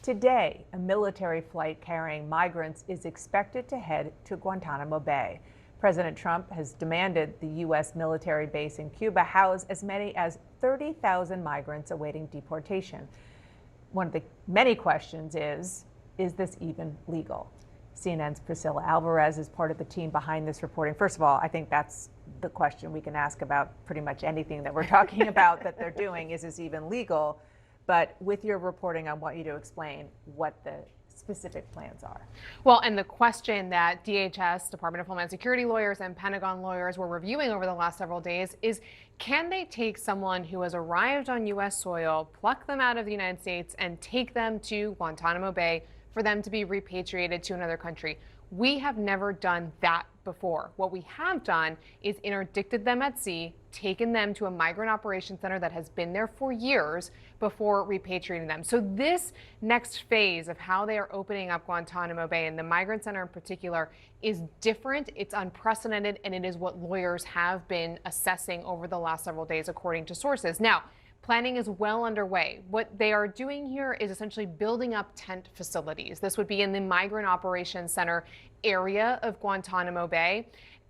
Today, a military flight carrying migrants is expected to head to Guantanamo Bay. President Trump has demanded the U.S. military base in Cuba house as many as 30,000 migrants awaiting deportation. One of the many questions is this even legal? CNN's Priscilla Alvarez is part of the team behind this reporting. First of all, I think that's the question we can ask about pretty much anything that we're talking about that they're doing. Is this even legal? But with your reporting, I want you to explain what the specific plans are. Well, and the question that DHS, Department of Homeland Security lawyers and Pentagon lawyers were reviewing over the last several days is, can they take someone who has arrived on U.S. soil, pluck them out of the United States, and take them to Guantanamo Bay for them to be repatriated to another country? We have never done that before. What we have done is interdicted them at sea, taken them to a migrant operations center that has been there for years before repatriating them. So this next phase of how they are opening up Guantanamo Bay, and the migrant center in particular, is different. It's unprecedented, and it is what lawyers have been assessing over the last several days, according to sources. Now, planning is well underway. What they are doing here is essentially building up tent facilities. This would be in the Migrant Operations Center area of Guantanamo Bay.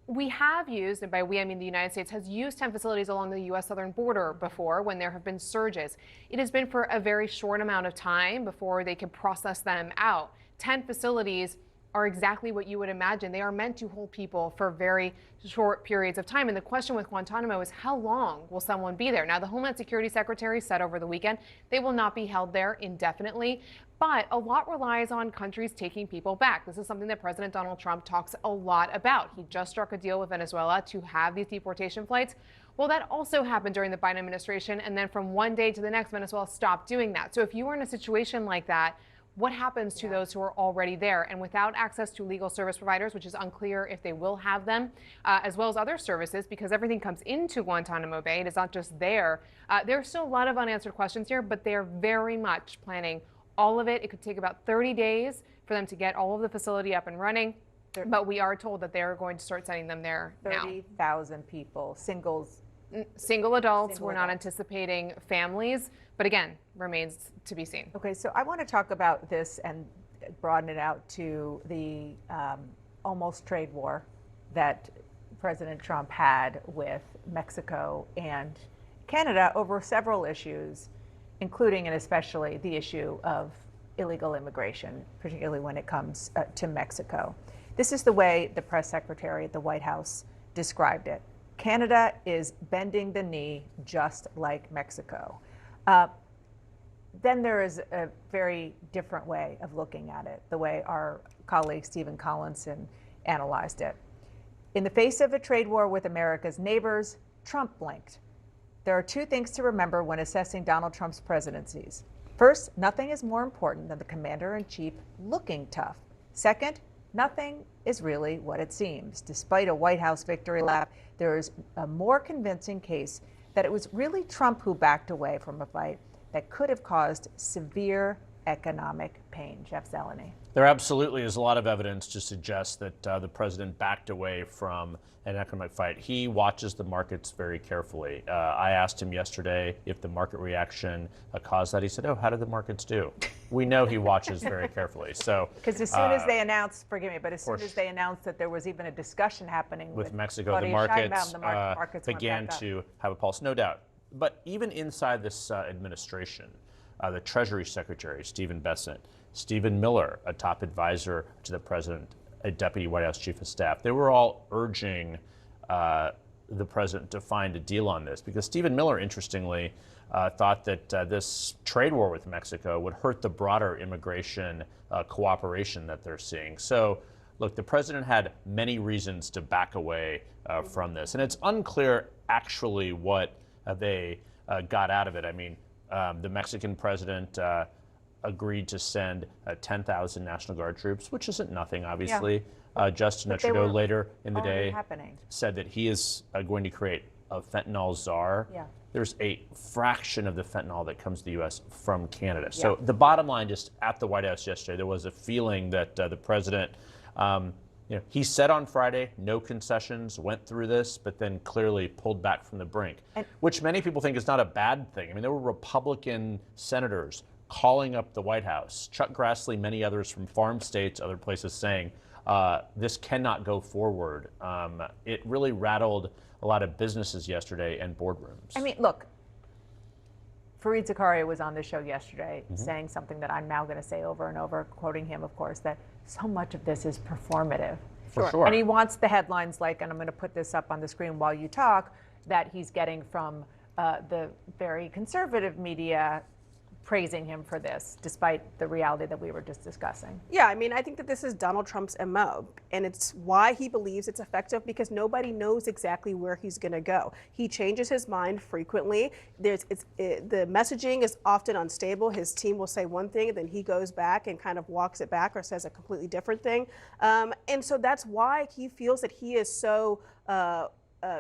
We have used, and by we I mean the United States, has used tent facilities along the U.S. southern border before when there have been surges. It has been for a very short amount of time before they can process them out. Tent facilities are exactly what you would imagine. They are meant to hold people for very short periods of time. And the question with Guantanamo is, how long will someone be there? Now, the Homeland Security Secretary said over the weekend they will not be held there indefinitely, but a lot relies on countries taking people back. This is something that President Donald Trump talks a lot about. He just struck a deal with Venezuela to have these deportation flights. Well, that also happened during the Biden administration, and then from one day to the next, Venezuela stopped doing that. So if you were in a situation like that, what happens to those who are already there? And without access to legal service providers, which is unclear if they will have them, as well as other services, because everything comes into Guantanamo Bay, it is not just there. There's still a lot of unanswered questions here, but they are very much planning all of it. It could take about 30 days for them to get all of the facility up and running, but we are told that they are going to start sending them there now. 30,000 people, Single adults. We're not anticipating families, but again, remains to be seen. Okay, so I want to talk about this and broaden it out to the almost trade war that President Trump had with Mexico and Canada over several issues, including and especially the issue of illegal immigration, particularly when it comes to Mexico. This is the way the press secretary at the White House described it. Canada is bending the knee just like Mexico. Then there is a very different way of looking at it, the way our colleague Stephen Collinson analyzed it. In the face of a trade war with America's neighbors, Trump blinked. There are two things to remember when assessing Donald Trump's presidencies. First, nothing is more important than the commander-in-chief looking tough. Second, nothing is really what it seems. Despite a White House victory lap, there is a more convincing case that it was really Trump who backed away from a fight that could have caused severe economic pain. Jeff Zeleny. There absolutely is a lot of evidence to suggest that the president backed away from an economic fight. He watches the markets very carefully. I asked him yesterday if the market reaction caused that. He said, "Oh, how did the markets do?" We know he watches very carefully. So, because as soon as they announced, forgive me, but as soon as they announced that there was even a discussion happening with Mexico, Claudia the markets began to have a pulse, no doubt. But even inside this administration, the Treasury Secretary, Stephen Bessent, Stephen Miller, a top advisor to the president, a deputy White House chief of staff, they were all urging the president to find a deal on this, because Stephen Miller, interestingly, thought that this trade war with Mexico would hurt the broader immigration cooperation that they're seeing. So, look, the president had many reasons to back away from this, and it's unclear actually what they got out of it. I mean, the Mexican president agreed to send 10,000 National Guard troops, which isn't nothing, obviously. Justin Trudeau later in the day said that he is going to create a fentanyl czar. There's a fraction of the fentanyl that comes to the U.S. from Canada. So the bottom line, just at the White House yesterday, there was a feeling that the president, he said on Friday, no concessions, went through this, but then clearly pulled back from the brink, which many people think is not a bad thing. I mean, there were Republican senators calling up the White House. Chuck Grassley, many others from farm states, other places saying this cannot go forward. It really rattled a lot of businesses yesterday and boardrooms. I mean, look, Fareed Zakaria was on the show yesterday saying something that I'm now going to say over and over, quoting him, of course, that so much of this is performative. For sure. And he wants the headlines like, and I'm going to put this up on the screen while you talk, that he's getting from the very conservative media praising him for this, despite the reality that we were just discussing. Yeah, I mean, I think that this is Donald Trump's MO, and it's why he believes it's effective, because nobody knows exactly where he's going to go. He changes his mind frequently. The messaging is often unstable. His team will say one thing, and then he goes back and kind of walks it back or says a completely different thing. And so that's why he feels that he is so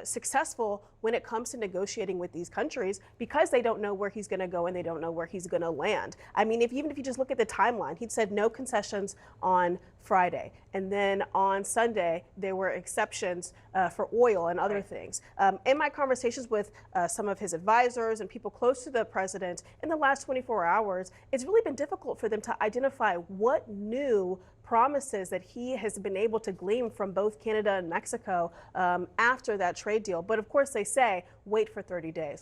successful when it comes to negotiating with these countries, because they don't know where he's going to go and they don't know where he's going to land. I mean, even if you just look at the timeline, he'd said no concessions on Friday, and then on Sunday there were exceptions for oil and other things. In my conversations with some of his advisors and people close to the president in the last 24 hours, it's really been difficult for them to identify what new promises that he has been able to glean from both Canada and Mexico after that trade deal. But of course they say, wait for 30 days.